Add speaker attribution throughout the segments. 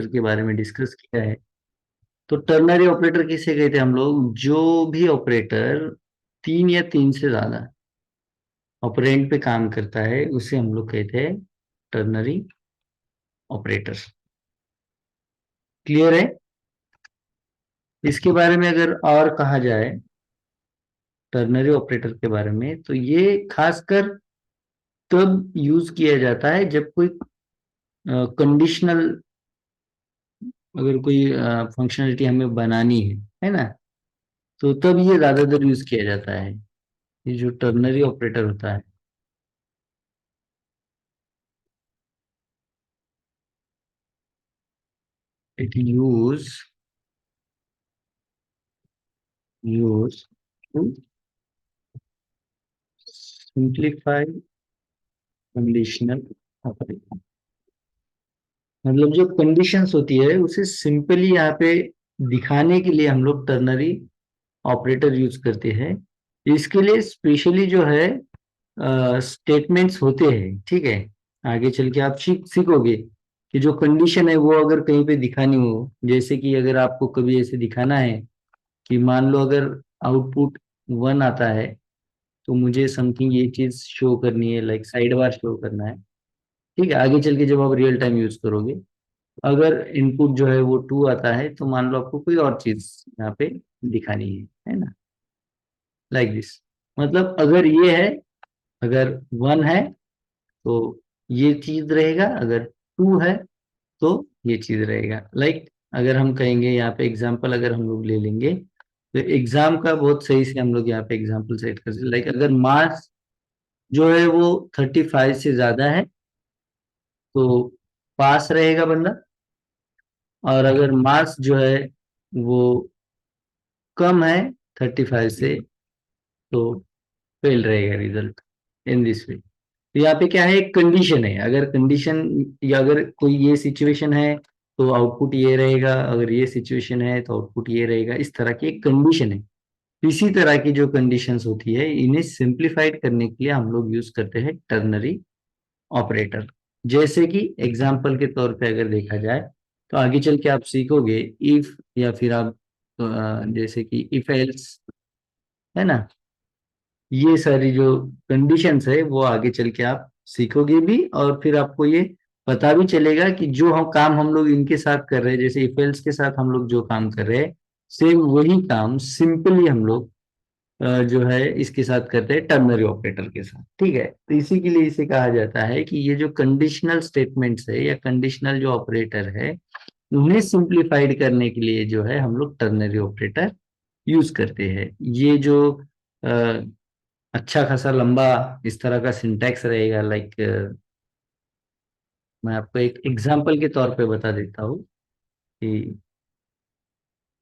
Speaker 1: के बारे में डिस्कस किया है। तो टर्नरी ऑपरेटर किसे कहते हैं हम लोग? जो भी ऑपरेटर तीन या तीन से ज्यादा ऑपरेंड पे काम करता है उसे हम लोग कहते हैं टर्नरी ऑपरेटर। क्लियर है? इसके बारे में अगर और कहा जाए टर्नरी ऑपरेटर के बारे में, तो ये खासकर तब यूज किया जाता है जब कोई कंडीशनल, अगर कोई फंक्शनलिटी हमें बनानी है ना, तो तब ये ज्यादातर यूज किया जाता है, ये जो टर्नरी ऑपरेटर होता है। It use to simplify conditional operator. मतलब जो कंडीशंस होती है उसे सिंपली यहाँ पे दिखाने के लिए हम लोग टर्नरी ऑपरेटर यूज करते हैं। इसके लिए स्पेशली जो है स्टेटमेंट्स होते हैं, ठीक है। आगे चल के आप सीखोगे कि जो कंडीशन है वो अगर कहीं पे दिखानी हो, जैसे कि अगर आपको कभी ऐसे दिखाना है कि मान लो अगर आउटपुट वन आता है तो मुझे समथिंग ये चीज शो करनी है, लाइक साइड बार शो करना है, ठीक है। आगे चल के जब आप रियल टाइम यूज करोगे, अगर इनपुट जो है वो टू आता है तो मान लो आपको कोई और चीज यहाँ पे दिखानी है ना, लाइक दिस। मतलब अगर ये है, अगर वन है तो ये चीज रहेगा, अगर टू है तो ये चीज रहेगा। लाइक अगर हम कहेंगे यहाँ पे एग्जाम्पल अगर हम लोग ले लेंगे, तो एग्जाम का बहुत सही से हम लोग यहाँ पे एग्जाम्पल सेट कर सकते। लाइक अगर मार्क्स जो है वो 35 से ज्यादा है तो पास रहेगा बंदा, और अगर मार्क्स जो है वो कम है 35 से तो फेल रहेगा रिजल्ट, इन दिस वे। तो यहाँ पे क्या है, एक कंडीशन है। अगर कंडीशन या अगर कोई ये सिचुएशन है तो आउटपुट ये रहेगा, अगर ये सिचुएशन है तो आउटपुट ये रहेगा, इस तरह की एक कंडीशन है। इसी तरह की जो कंडीशंस होती है इन्हें सिंप्लीफाइड करने के लिए हम लोग यूज करते हैं टर्नरी ऑपरेटर। जैसे कि एग्जाम्पल के तौर पे अगर देखा जाए तो आगे चल के आप सीखोगे इफ, या फिर आप जैसे कि इफ एल्स, है ना। ये सारी जो कंडीशंस है वो आगे चल के आप सीखोगे भी, और फिर आपको ये पता भी चलेगा कि जो हम काम हम लोग इनके साथ कर रहे हैं, जैसे इफ एल्स के साथ हम लोग जो काम कर रहे हैं, सेम वही काम सिंपली हम लोग जो है इसके साथ करते हैं टर्नरी ऑपरेटर के साथ, ठीक है। तो इसी के लिए इसे कहा जाता है कि ये जो कंडीशनल स्टेटमेंट्स है या कंडीशनल जो ऑपरेटर है, उन्हें सिंप्लीफाइड करने के लिए जो है हम लोग टर्नरी ऑपरेटर यूज करते हैं। ये जो अ, अच्छा खासा लंबा इस तरह का सिंटैक्स रहेगा, लाइक मैं आपको एक एग्जांपल के तौर पे बता देता हूँ कि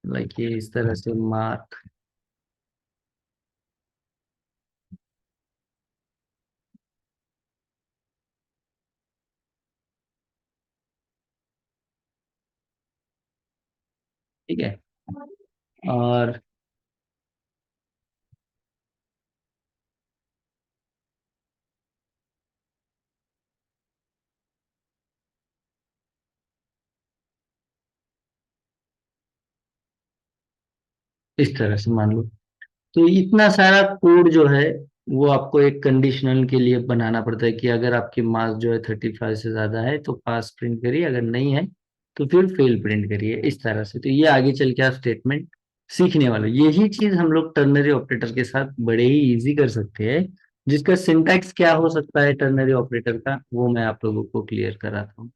Speaker 1: लाइक ये इस तरह से मार्क, ठीक है। और इस तरह से मान लो, तो इतना सारा कोड जो है वो आपको एक कंडीशनल के लिए बनाना पड़ता है कि अगर आपकी मार्क्स जो है 35 से ज्यादा है तो पास प्रिंट करिए, अगर नहीं है तो फिर फेल प्रिंट करिए, इस तरह से। तो ये आगे चल के आप स्टेटमेंट सीखने वाले, यही चीज हम लोग टर्नरी ऑपरेटर के साथ बड़े ही इजी कर सकते हैं। जिसका सिंटैक्स क्या हो सकता है टर्नरी ऑपरेटर का, वो मैं आप लोगों को क्लियर कराता हूँ।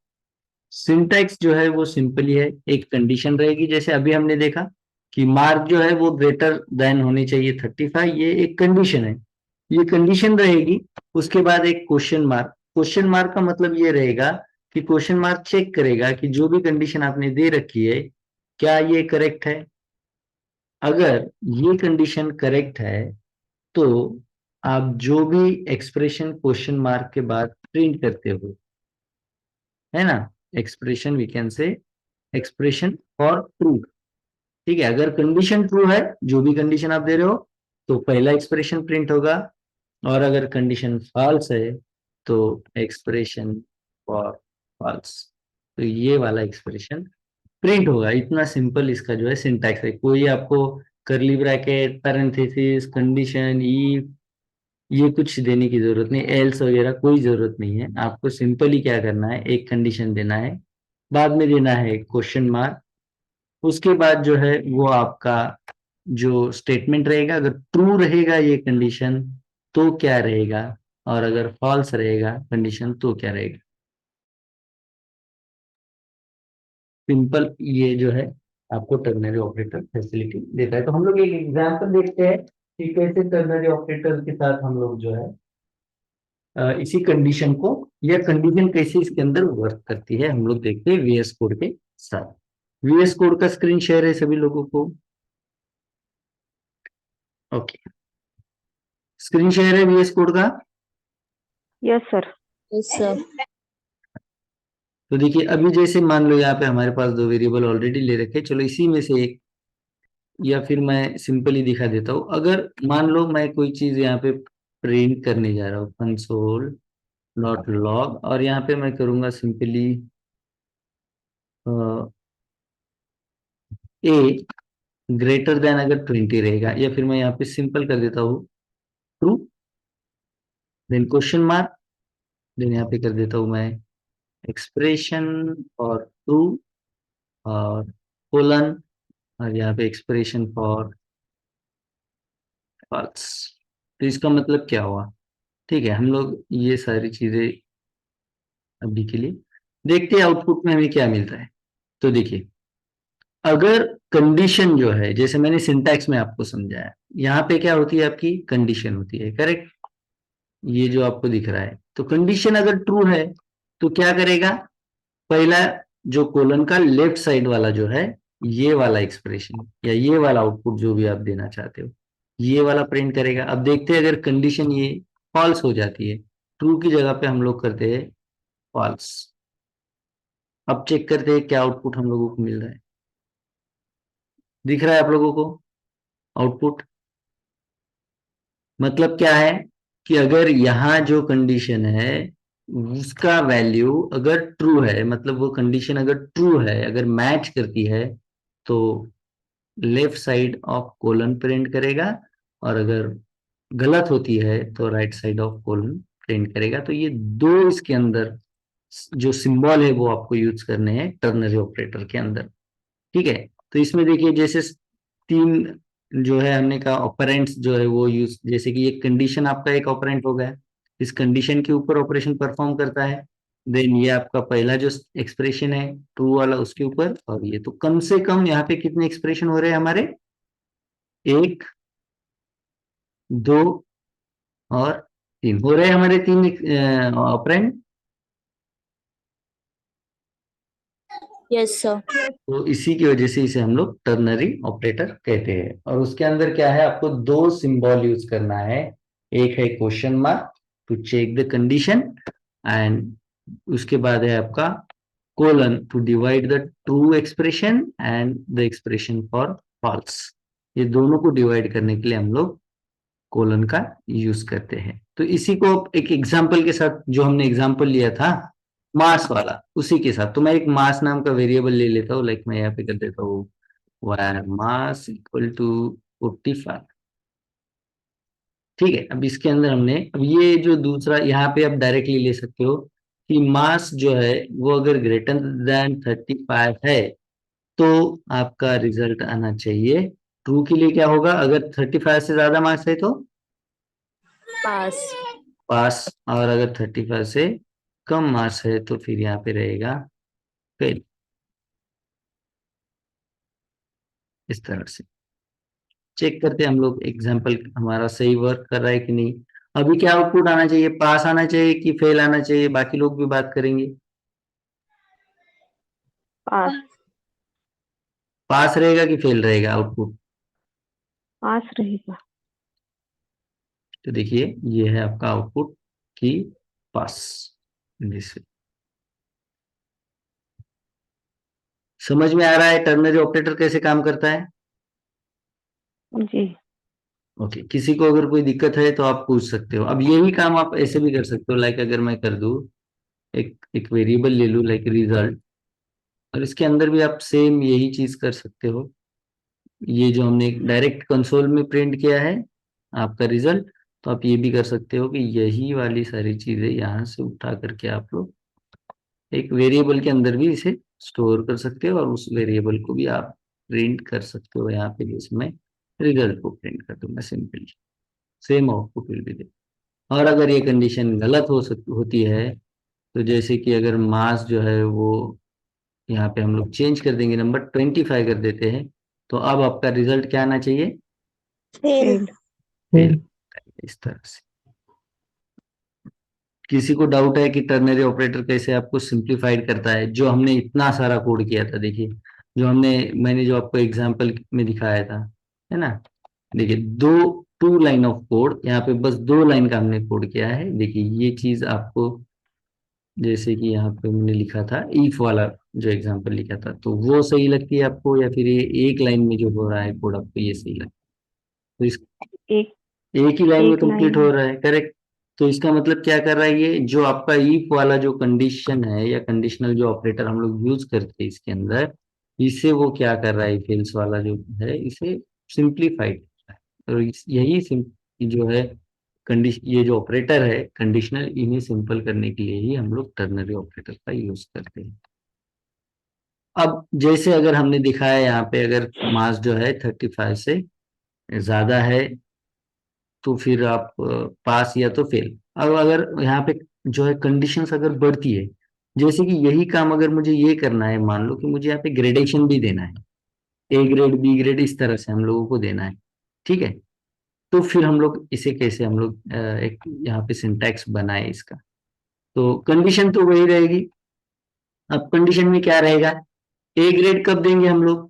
Speaker 1: सिंटैक्स जो है वो सिंपली है, एक कंडीशन रहेगी, जैसे अभी हमने देखा कि मार्क जो है वो ग्रेटर देन होनी चाहिए 35, ये एक कंडीशन है, ये कंडीशन रहेगी। उसके बाद एक क्वेश्चन मार्क, क्वेश्चन मार्क का मतलब ये रहेगा कि क्वेश्चन मार्क चेक करेगा कि जो भी कंडीशन आपने दे रखी है क्या ये करेक्ट है। अगर ये कंडीशन करेक्ट है तो आप जो भी एक्सप्रेशन क्वेश्चन मार्क के बाद प्रिंट करते हो, है ना, expression we can say expression for true, ठीक है। अगर कंडीशन ट्रू है, जो भी कंडीशन आप दे रहे हो, तो पहला एक्सप्रेशन प्रिंट होगा, और अगर कंडीशन फॉल्स है तो एक्सप्रेशन फॉर फॉल्स। तो ये वाला एक्सप्रेशन प्रिंट होगा। इतना सिंपल इसका जो है सिंटैक्स है। कोई आपको करली ब्रैकेट, पैरेंथेसिस, कंडीशन, ई, ये कुछ देने की जरूरत नहीं, एल्स वगैरह कोई जरूरत नहीं है। आपको सिंपली क्या करना है, एक कंडीशन देना है, बाद में देना है क्वेश्चन मार्क। उसके बाद जो है वो आपका जो स्टेटमेंट रहेगा, अगर ट्रू रहेगा ये कंडीशन तो क्या रहेगा, और अगर फॉल्स रहेगा कंडीशन तो क्या रहेगा। सिंपल ये जो है आपको टर्नरी ऑपरेटर फैसिलिटी देता है। तो हम लोग एक एग्जांपल देखते हैं कि कैसे टर्नरी ऑपरेटर के साथ हम लोग जो है इसी कंडीशन को, या कंडीशन कैसे इसके अंदर वर्क करती है, हम लोग देखते हैं वीएस कोड के साथ। वीएस कोड का स्क्रीन शेयर है सभी लोगों को? ओके, स्क्रीन शेयर है वीएस कोड का?
Speaker 2: Yes sir.
Speaker 3: Yes sir.
Speaker 1: तो देखिए अभी जैसे मान लो यहाँ पे हमारे पास दो वेरिएबल ऑलरेडी ले रखे, चलो इसी में से एक, या फिर मैं सिंपली दिखा देता हूँ। अगर मान लो मैं कोई चीज यहाँ पे प्रिंट करने जा रहा हूँ, कंसोल डॉट लॉग, और यहाँ पे मैं करूंगा सिंपली ए ग्रेटर देन अगर 20 रहेगा, या फिर मैं यहाँ पे सिंपल कर देता हूँ true, then question mark, then यहाँ पे कर देता हूँ मैं एक्सप्रेशन और ट्रू, और कोलन, और यहाँ पे एक्सप्रेशन फॉर फॉल्स। तो इसका मतलब क्या हुआ? ठीक है, हम लोग ये सारी चीजें अभी के लिए देखते हैं आउटपुट में हमें क्या मिलता है। तो देखिए अगर कंडीशन जो है, जैसे मैंने सिंटैक्स में आपको समझाया, यहाँ पे क्या होती है, आपकी कंडीशन होती है, करेक्ट? ये जो आपको दिख रहा है, तो कंडीशन अगर ट्रू है तो क्या करेगा, पहला जो कोलन का लेफ्ट साइड वाला जो है, ये वाला एक्सप्रेशन या ये वाला आउटपुट जो भी आप देना चाहते हो, ये वाला प्रिंट करेगा। अब देखते हैं अगर कंडीशन ये फॉल्स हो जाती है, ट्रू की जगह पे हम लोग करते हैं फॉल्स। अब चेक करते हैं क्या आउटपुट हम लोगों को मिल रहा है। दिख रहा है आप लोगों को आउटपुट? मतलब क्या है कि अगर यहाँ जो कंडीशन है उसका वैल्यू अगर ट्रू है, मतलब वो कंडीशन अगर ट्रू है, अगर मैच करती है, तो left side of colon print करेगा, और अगर गलत होती है तो right side of colon print करेगा। तो ये दो इसके अंदर जो सिंबल है वो आपको यूज करने हैं टर्नरी ऑपरेटर के अंदर। ठीक है, तो इसमें देखिए जैसे तीन जो है हमने कहा ऑपरेंट्स जो है वो यूज, जैसे कि एक कंडीशन आपका एक ऑपरेंट हो गया, इस कंडीशन के ऊपर ऑपरेशन परफॉर्म करता है। देन ये आपका पहला जो एक्सप्रेशन है ट्रू वाला उसके ऊपर, और ये तो कम से कम यहाँ पे कितने एक्सप्रेशन हो रहे हैं हमारे, एक, दो और तीन हो रहे हैं हमारे, तीन ऑपरेंट।
Speaker 3: Yes sir.
Speaker 1: तो इसी की वजह से इसे हम लोग टर्नरी ऑपरेटर कहते हैं। और उसके अंदर क्या है, आपको दो सिंबल यूज करना है, एक है question mark to check the condition, and उसके बाद है आपका colon to divide the true expression and the expression for false. ये दोनों को डिवाइड करने के लिए हम लोग कोलन का यूज करते हैं। तो इसी को एक एग्जाम्पल के साथ, जो हमने एग्जाम्पल लिया था मास वाला, उसी के साथ तो मैं एक मास नाम का वेरिएबल ले लेता हूँ, लाइक मैं यहाँ पे कर देता हूँ वायर मास इक्वल टू 45। ठीक है, अब इसके अंदर हमने, अब ये जो दूसरा यहाँ पे आप डायरेक्टली ले सकते हो कि मास जो है वो अगर ग्रेटर देन 35 है तो आपका रिजल्ट आना चाहिए ट्रू। के लिए क्या होगा, अगर 35 से ज्यादा मार्क्स है तो
Speaker 3: पास।
Speaker 1: पास, और अगर 35 से कम मार्क्स है तो फिर यहाँ पे रहेगा फेल। इस तरह से चेक करते हैं हम लोग एग्जाम्पल हमारा सही वर्क कर रहा है कि नहीं। अभी क्या आउटपुट आना चाहिए, पास आना चाहिए कि फेल आना चाहिए, बाकी लोग भी बात करेंगे।
Speaker 2: पास।
Speaker 1: पास रहेगा कि फेल रहेगा आउटपुट?
Speaker 2: पास रहेगा।
Speaker 1: तो देखिए ये है आपका आउटपुट की पास। जिससे समझ में आ रहा है टर्नरी ऑपरेटर कैसे काम करता है?
Speaker 2: जी।
Speaker 1: ओके, किसी को अगर कोई दिक्कत है तो आप पूछ सकते हो। अब यही काम आप ऐसे भी कर सकते हो, लाइक अगर मैं कर दूं, एक एक वेरिएबल ले लूं लाइक रिजल्ट, और इसके अंदर भी आप सेम यही चीज कर सकते हो। ये जो हमने डायरेक्ट कंसोल में प्रिंट किया है आपका रिजल्ट, तो आप ये भी कर सकते हो कि यही वाली सारी चीजें यहाँ से उठा करके आप लोग एक वेरिएबल के अंदर भी इसे स्टोर कर सकते हो, और उस वेरिएबल को भी आप प्रिंट कर सकते हो यहाँ पे, जैसे मैं रिजल्ट को प्रिंट कर दूंगा simply, same output will be they. और अगर ये कंडीशन गलत होती है, तो जैसे कि अगर मास जो है वो यहाँ पे हम लोग चेंज कर देंगे, नंबर 25 कर देते हैं, तो अब आपका रिजल्ट क्या आना चाहिए?
Speaker 3: फेल।
Speaker 2: फेल।
Speaker 1: फेल। इस तरह से। किसी को डाउट है कि टर्नरी ऑपरेटर कैसे आपको सिंप्लीफाइड करता है, जो हमने इतना सारा कोड किया था, देखिए जो मैंने जो आपको एग्जांपल में दिखाया था, है ना, देखिए 2 लाइन ऑफ कोड, यहाँ पे बस 2 लाइन का हमने कोड किया है। देखिए ये चीज आपको, जैसे कि यहाँ पे मैंने लिखा था इफ वाला जो एग्जांपल लिखा था, तो वो सही लगती है आपको, या फिर ये एक लाइन में जो हो रहा है कोड आपको ये सही लगता है? तो इस
Speaker 2: एक
Speaker 1: एक ही लाइन में
Speaker 2: एक
Speaker 1: कंप्लीट
Speaker 2: लाइन
Speaker 1: हो
Speaker 2: में।
Speaker 1: रहा है, करेक्ट। तो इसका मतलब क्या कर रहा है, ये जो आपका इफ वाला जो कंडीशन है या कंडीशनल जो ऑपरेटर हम लोग यूज करते हैं इसके अंदर, इसे वो क्या कर रहा है, फेल्स वाला जो है इसे सिंप्लीफाइड कर रहा है। और यही जो है कंडीशन, ये जो ऑपरेटर है कंडीशनल, इन्हें सिंपल करने के लिए ही हम लोग टर्नरी ऑपरेटर का यूज करते हैं। अब जैसे अगर हमने दिखाया यहाँ पे, अगर मास जो है 35 से ज्यादा है, तो फिर आप पास या तो फेल। अब अगर यहाँ पे जो है कंडीशंस अगर बढ़ती है, जैसे कि यही काम अगर मुझे ये करना है, मान लो कि मुझे यहाँ पे ग्रेडेशन भी देना है, ए ग्रेड बी ग्रेड इस तरह से हम लोगों को देना है, ठीक है, तो फिर हम लोग इसे कैसे हम लोग एक यहाँ पे सिंटैक्स बनाए इसका। तो कंडीशन तो वही रहेगी। अब कंडीशन में क्या रहेगा, ए ग्रेड कब देंगे हम लोग,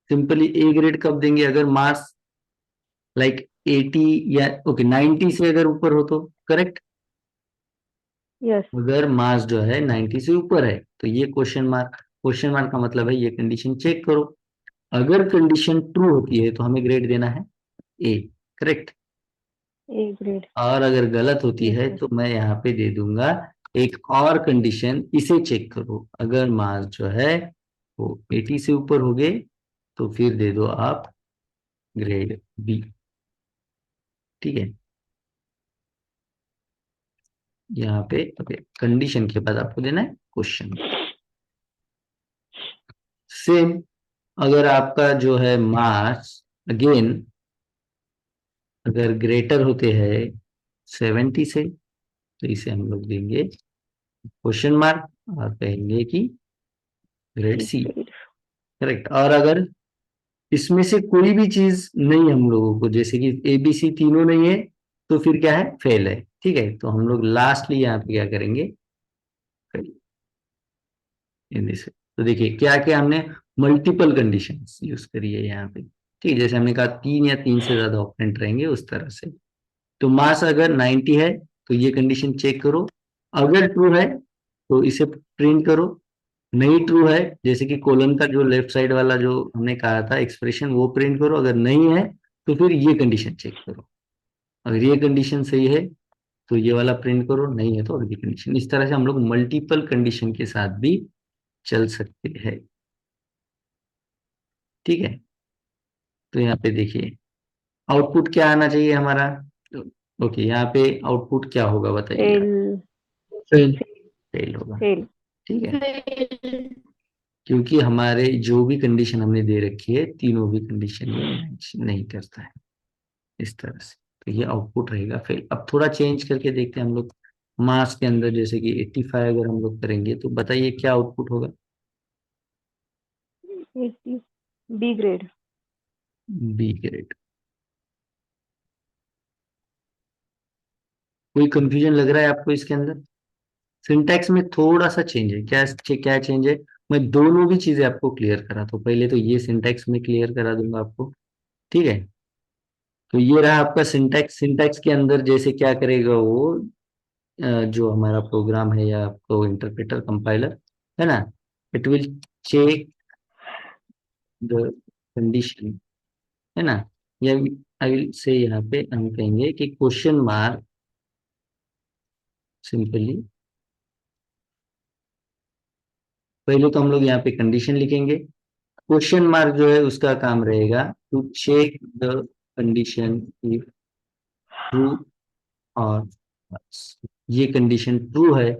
Speaker 1: सिंपली ए ग्रेड कब देंगे, अगर मार्क्स लाइक 80 या ओके 90 से अगर ऊपर हो तो, करेक्ट।
Speaker 2: यस।
Speaker 1: अगर मास जो है 90 से ऊपर है तो ये क्वेश्चन मार्क का मतलब है ये कंडीशन चेक करो। अगर कंडीशन ट्रू होती है तो हमें ग्रेड देना है ए, करेक्ट।
Speaker 2: A grade.
Speaker 1: और अगर गलत होती
Speaker 2: यस
Speaker 1: है
Speaker 2: सर।
Speaker 1: तो मैं यहाँ पे दे दूंगा एक और कंडीशन, इसे चेक करो, अगर मास जो है वो 80 से ऊपर हो गए तो फिर दे दो आप ग्रेड बी, ठीक है। यहाँ पे ओके, कंडीशन के बाद आपको देना है क्वेश्चन। सेम अगर आपका जो है मार्क्स अगेन अगर ग्रेटर होते हैं 70 से, तो इसे हम लोग देंगे क्वेश्चन मार्क और कहेंगे कि ग्रेड
Speaker 2: सी
Speaker 1: सी,
Speaker 2: ग्रेड।
Speaker 1: करेक्ट। और अगर इसमें से कोई भी चीज नहीं हम लोगों को, जैसे कि ए बी सी तीनों नहीं है, तो फिर क्या है, फेल है, ठीक है। तो हम लोग लास्टली यहाँ पे क्या करेंगे, तो देखिए क्या क्या हमने मल्टीपल कंडीशंस यूज करी है यहाँ पे, ठीक है। जैसे हमने कहा 3 या 3 से ज्यादा ऑपरेंड रहेंगे उस तरह से। तो मास अगर 90 है तो ये कंडीशन चेक करो, अगर ट्रू है तो इसे प्रिंट करो, नहीं ट्रू है जैसे कि कोलन का जो लेफ्ट साइड वाला जो हमने कहा था एक्सप्रेशन वो प्रिंट करो, अगर नहीं है तो फिर ये कंडीशन चेक करो, अगर ये कंडीशन सही है तो ये वाला प्रिंट करो, नहीं है तो अगली कंडीशन। इस तरह से हम लोग मल्टीपल कंडीशन के साथ भी चल सकते हैं, ठीक है। तो यहाँ पे देखिए आउटपुट क्या आना चाहिए हमारा, ओके यहाँ पे आउटपुट क्या होगा बताइए
Speaker 2: फेल।
Speaker 1: आप? फेल। फेल होगा,
Speaker 2: फेल।
Speaker 1: ठीक है,
Speaker 3: फेल।
Speaker 1: क्योंकि हमारे जो भी कंडीशन हमने दे रखी है तीनों भी कंडीशन ये मैच नहीं करता है, इस तरह से। तो ये आउटपुट रहेगा फेल। अब थोड़ा चेंज करके देखते हैं हम लोग मास के अंदर, जैसे कि 85 अगर हम लोग करेंगे तो बताइए क्या आउटपुट होगा?
Speaker 2: 80 बी ग्रेड।
Speaker 1: B grade. कोई कंफ्यूजन लग रहा है आपको इसके अंदर? सिंटैक्स में थोड़ा सा चेंज है, क्या क्या चेंज है, मैं दोनों भी चीजें आपको क्लियर कराता हूँ। पहले तो ये सिंटैक्स में क्लियर करा दूंगा आपको, ठीक है। तो ये रहा आपका सिंटैक्स। सिंटैक्स के अंदर जैसे क्या करेगा वो, जो हमारा प्रोग्राम है या आपको इंटरप्रेटर कंपाइलर है ना, it will check the condition, है ना। या आई विल से यहाँ पे हम कहेंगे कि क्वेश्चन मार्क सिंपली पहले तो हम लोग यहाँ पे कंडीशन लिखेंगे, क्वेश्चन मार्क जो है उसका काम रहेगा to check the condition if true और false। ये कंडीशन ट्रू है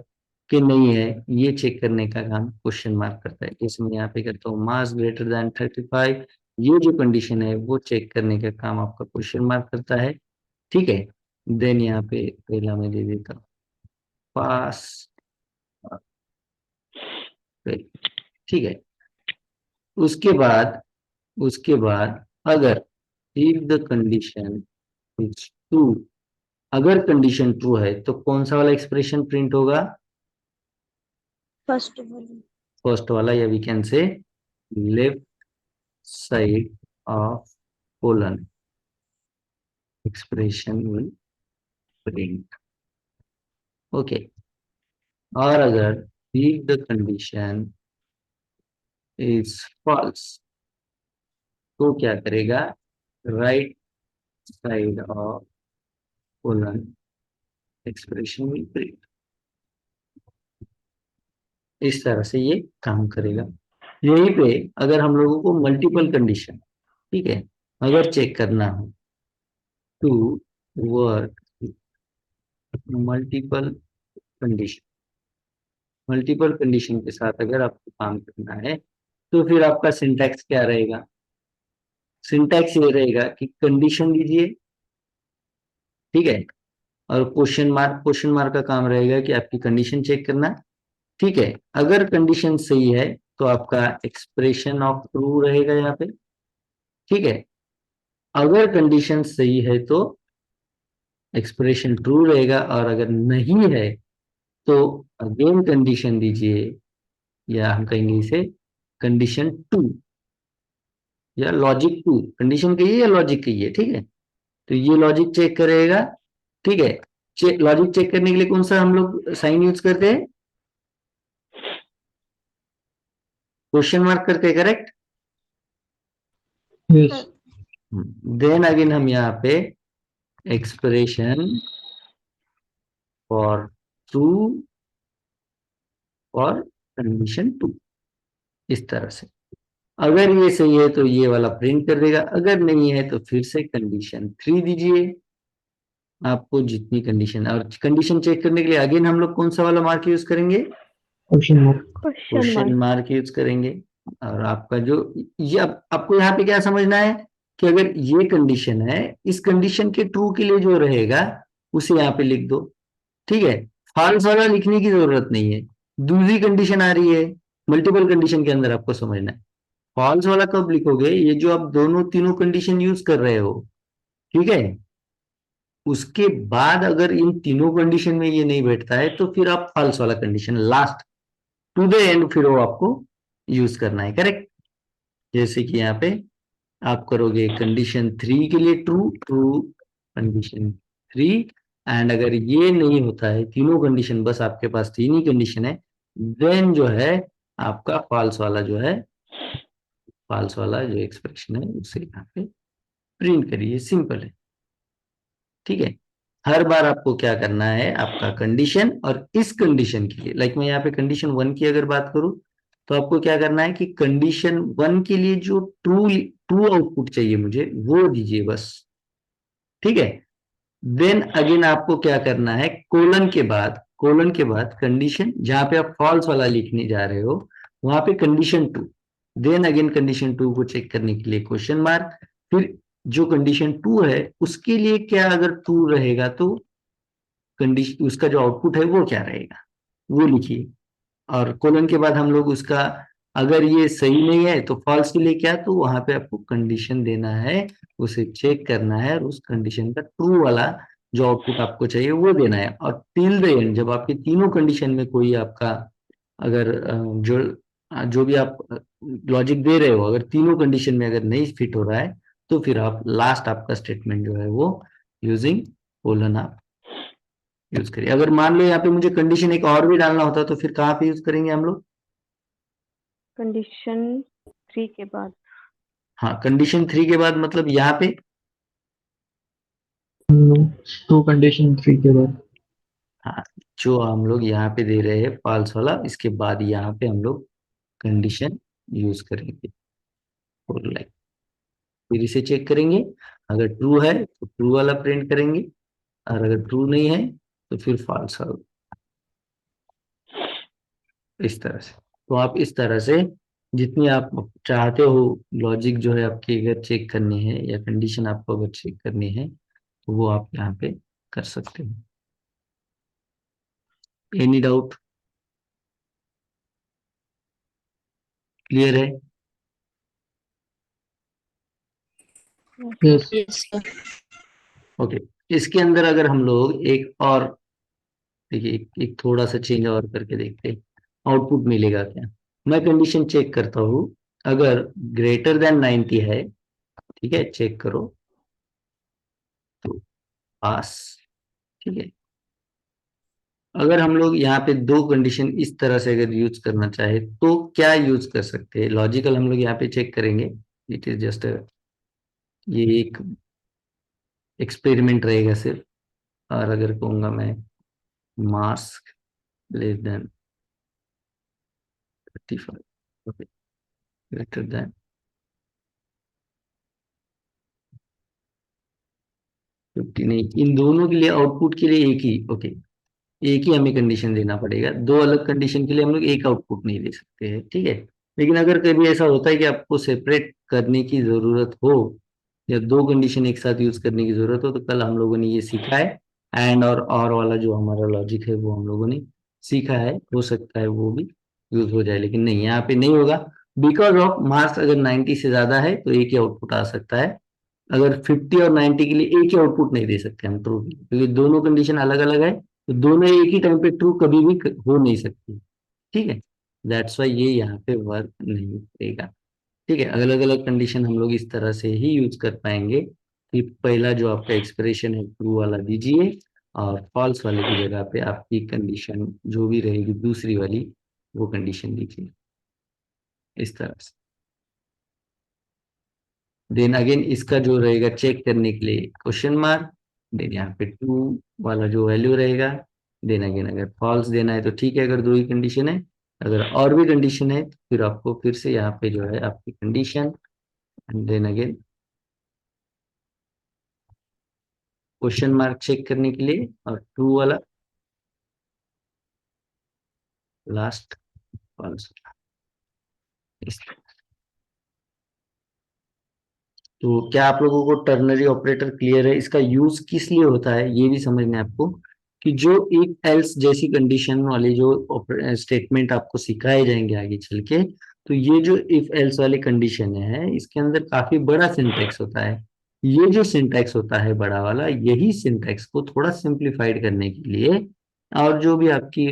Speaker 1: कि नहीं है, ये चेक करने का काम क्वेश्चन मार्क करता है। जैसे मैं यहाँ पे करता हूँ मास ग्रेटर देन 35, ये जो कंडीशन है वो चेक करने का काम आपका क्वेश्चन मार्क करता है। ठीक है, देन यहाँ पे पहला मैं दे देता हूँ पास। ठीक है, उसके बाद अगर if the condition is true, अगर कंडीशन ट्रू है तो कौन सा वाला एक्सप्रेशन प्रिंट होगा?
Speaker 3: First one.
Speaker 1: फर्स्ट वाला, या we can say left side of colon expression will print. Okay, और अगर if the condition is false तो क्या करेगा? Right side of colon expression will print. इस तरह से ये काम करेगा। यहीं पे अगर हम लोगों को मल्टीपल कंडीशन, ठीक है, अगर चेक करना हो to work multiple condition, multiple condition के साथ अगर आपको काम करना है तो फिर आपका सिंटैक्स क्या रहेगा? सिंटैक्स ये रहेगा कि कंडीशन दीजिए, ठीक है, और क्वेश्चन मार्क का काम रहेगा कि आपकी कंडीशन चेक करना। ठीक है, अगर कंडीशन सही है तो आपका एक्सप्रेशन ऑफ ट्रू रहेगा यहाँ पे। ठीक है, अगर कंडीशन सही है तो एक्सप्रेशन ट्रू रहेगा, और अगर नहीं है तो अगेन कंडीशन दीजिए, या हम कहेंगे इसे कंडीशन टू या लॉजिक टू। कंडीशन कहिए या लॉजिक कहिए, ठीक है, तो ये लॉजिक चेक करेगा। ठीक है, लॉजिक चेक करने के लिए कौन सा हम लोग साइन यूज करते हैं? क्वेश्चन मार्क करते हैं, करेक्ट?
Speaker 4: Yes.
Speaker 1: देन अगेन हम यहाँ पे एक्सप्रेशन फॉर ट्रू और कंडीशन टू, इस तरह से। अगर ये सही है तो ये वाला प्रिंट कर देगा, अगर नहीं है तो फिर से कंडीशन 3 दीजिए। आपको जितनी कंडीशन, और कंडीशन चेक करने के लिए अगेन हम लोग कौन सा वाला मार्क यूज करेंगे?
Speaker 4: Question mark.
Speaker 2: Question
Speaker 1: question
Speaker 2: mark.
Speaker 1: Mark use करेंगे। और आपका जो ये आपको यहाँ पे क्या समझना है कि अगर ये कंडीशन है, इस कंडीशन के ट्रू के लिए जो रहेगा उसे यहाँ पे लिख दो। ठीक है, फॉल्स वाला लिखने की जरूरत नहीं है। दूसरी कंडीशन आ रही है मल्टीपल कंडीशन के अंदर, आपको समझना है फॉल्स वाला कब लिखोगे? ये जो आप दोनों तीनों कंडीशन यूज कर रहे हो, ठीक है, उसके बाद अगर इन तीनों कंडीशन में ये नहीं बैठता है तो फिर आप फॉल्स वाला condition last to the end फिर वो आपको यूज करना है, करेक्ट? जैसे कि यहाँ पे आप करोगे कंडीशन 3 के लिए ट्रू ट्रू कंडीशन 3, एंड अगर ये नहीं होता है तीनों कंडीशन, बस आपके पास तीन ही कंडीशन है, देन जो है आपका फॉल्स वाला जो एक्सप्रेशन है उसे यहाँ पे प्रिंट करिए। सिंपल है, ठीक है। हर बार आपको क्या करना है, आपका कंडीशन और इस कंडीशन के लिए, लाइक मैं यहाँ पे कंडीशन 1 की अगर बात करूं तो आपको क्या करना है कि कंडीशन 1 के लिए जो ट्रू ट्रू आउटपुट चाहिए मुझे वो दीजिए बस। ठीक है, देन अगेन आपको क्या करना है, कोलन के बाद कंडीशन, जहां पे आप फॉल्स वाला लिखने जा रहे हो वहां पे कंडीशन 2, देन अगेन कंडीशन 2 को चेक करने के लिए क्वेश्चन मार्क, फिर जो कंडीशन 2 है उसके लिए क्या अगर ट्रू रहेगा तो कंडीशन, उसका जो आउटपुट है वो क्या रहेगा वो लिखिए, और कोलन के बाद हम लोग उसका, अगर ये सही नहीं है तो फॉल्स के लिए क्या, तो वहां पे आपको कंडीशन देना है, उसे चेक करना है और उस कंडीशन का ट्रू वाला जो आउटपुट आपको चाहिए वो देना है। और टिल द एंड जब आपके तीनों कंडीशन में कोई आपका अगर जो भी आप लॉजिक दे रहे हो, अगर तीनों कंडीशन में अगर नहीं फिट हो रहा है तो फिर आप लास्ट आपका स्टेटमेंट जो है वो यूजिंग कोलन आप यूज करिए। अगर मान लो यहाँ पे मुझे कंडीशन एक और भी डालना होता तो फिर कहाँ पे यूज करेंगे हम लोग?
Speaker 2: कंडीशन 3 के बाद।
Speaker 1: हाँ, कंडीशन 3 के बाद मतलब यहाँ पे
Speaker 4: तो condition 3 के बाद.
Speaker 1: हाँ, जो हम लोग यहाँ पे दे रहे हैं फॉल्स वाला, इसके बाद यहाँ पे हम लोग कंडीशन यूज करेंगे फॉर लाइक। फिर इसे चेक करेंगे, अगर ट्रू है तो ट्रू वाला प्रिंट करेंगे, और अगर ट्रू नहीं है तो फिर फॉल्स होगा, इस तरह से। तो आप इस तरह से जितनी आप चाहते हो लॉजिक जो है आपकी अगर चेक करनी है या कंडीशन आपको अगर चेक करनी है तो वो आप यहाँ पे कर सकते हो। Any doubt? क्लियर है?
Speaker 4: Yes.
Speaker 3: Yes, sir.
Speaker 1: ओके। इसके अंदर अगर हम लोग एक और देखिए एक थोड़ा सा चेंज और करके देखते हैं आउटपुट मिलेगा क्या। मैं कंडीशन चेक करता हूँ, अगर ग्रेटर देन 90 है, ठीक है, चेक करो तो पास, ठीक है। अगर हम लोग यहाँ पे दो कंडीशन इस तरह से अगर यूज करना चाहे तो क्या यूज कर सकते हैं, लॉजिकल हम लोग यहाँ पे चेक करेंगे। इट इज जस्ट ये एक एक्सपेरिमेंट रहेगा सिर्फ। और अगर कहूंगा मैं mask less than 35, okay, greater than 50 नहीं, इन दोनों के लिए आउटपुट के लिए एक ही, ओके, एक ही हमें कंडीशन देना पड़ेगा। दो अलग कंडीशन के लिए हम लोग एक आउटपुट नहीं दे सकते हैं, ठीक है। लेकिन अगर कभी ऐसा होता है कि आपको सेपरेट करने की जरूरत हो या दो कंडीशन एक साथ यूज करने की जरूरत हो, तो कल हम लोगों ने ये सीखा है। एंड और वाला जो हमारा लॉजिक है वो हम लोगों ने सीखा है, हो सकता है वो भी यूज हो जाए, लेकिन नहीं, यहाँ पे नहीं होगा। बिकॉज ऑफ मार्क्स अगर 90 से ज्यादा है तो एक ही आउटपुट आ सकता है, अगर 50 और 90 के लिए एक ही आउटपुट नहीं दे सकते हम ट्रू, क्योंकि दोनों कंडीशन अलग अलग है, तो दोनों एक ही टाइम पे ट्रू कभी भी हो नहीं सकती, ठीक है। दैट्स वाई ये यहाँ पे वर्क नहीं करेगा, ठीक है। अलग अलग कंडीशन हम लोग इस तरह से ही यूज कर पाएंगे कि पहला जो आपका एक्सप्रेशन है ट्रू वाला दीजिए, और फॉल्स वाले की जगह पे आपकी कंडीशन जो भी रहेगी दूसरी वाली वो कंडीशन दीजिए, इस तरह से। देन अगेन इसका जो रहेगा चेक करने के लिए क्वेश्चन मार्क, देन यहाँ पे ट्रू वाला जो वैल्यू रहेगा, देन अगेन अगर फॉल्स देना है तो ठीक है, अगर दो ही कंडीशन है। अगर और भी कंडीशन है तो फिर आपको फिर से यहाँ पे जो है आपकी condition, then again question mark check करने के लिए, और ट्रू वाला लास्ट फॉल्स। तो क्या आप लोगों को टर्नरी ऑपरेटर क्लियर है? इसका यूज किस लिए होता है ये भी समझना है आपको, कि जो इफ एल्स जैसी कंडीशन वाले जो स्टेटमेंट आपको सिखाए जाएंगे आगे चल के, तो ये जो इफ एल्स वाले कंडीशन है इसके अंदर काफी बड़ा सिंटैक्स होता है। ये जो सिंटैक्स होता है बड़ा वाला, यही सिंटैक्स को थोड़ा सिंप्लीफाइड करने के लिए, और जो भी आपकी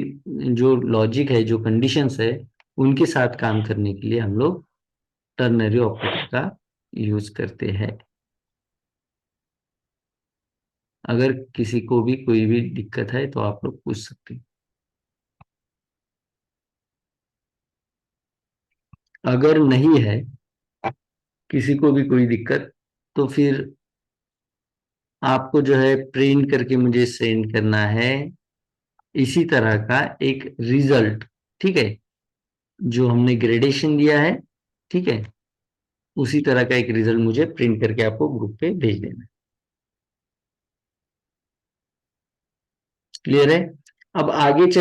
Speaker 1: जो लॉजिक है जो कंडीशंस है उनके साथ काम करने के लिए हम लोग टर्नरी ऑपरेटर का यूज करते हैं। अगर किसी को भी कोई भी दिक्कत है तो आप लोग पूछ सकते हैं। अगर नहीं है किसी को भी कोई दिक्कत, तो फिर आपको जो है प्रिंट करके मुझे सेंड करना है इसी तरह का एक रिजल्ट, ठीक है, जो हमने ग्रेडेशन दिया है, ठीक है, उसी तरह का एक रिजल्ट मुझे प्रिंट करके आपको ग्रुप पे भेज देना है। क्लियर है? अब आगे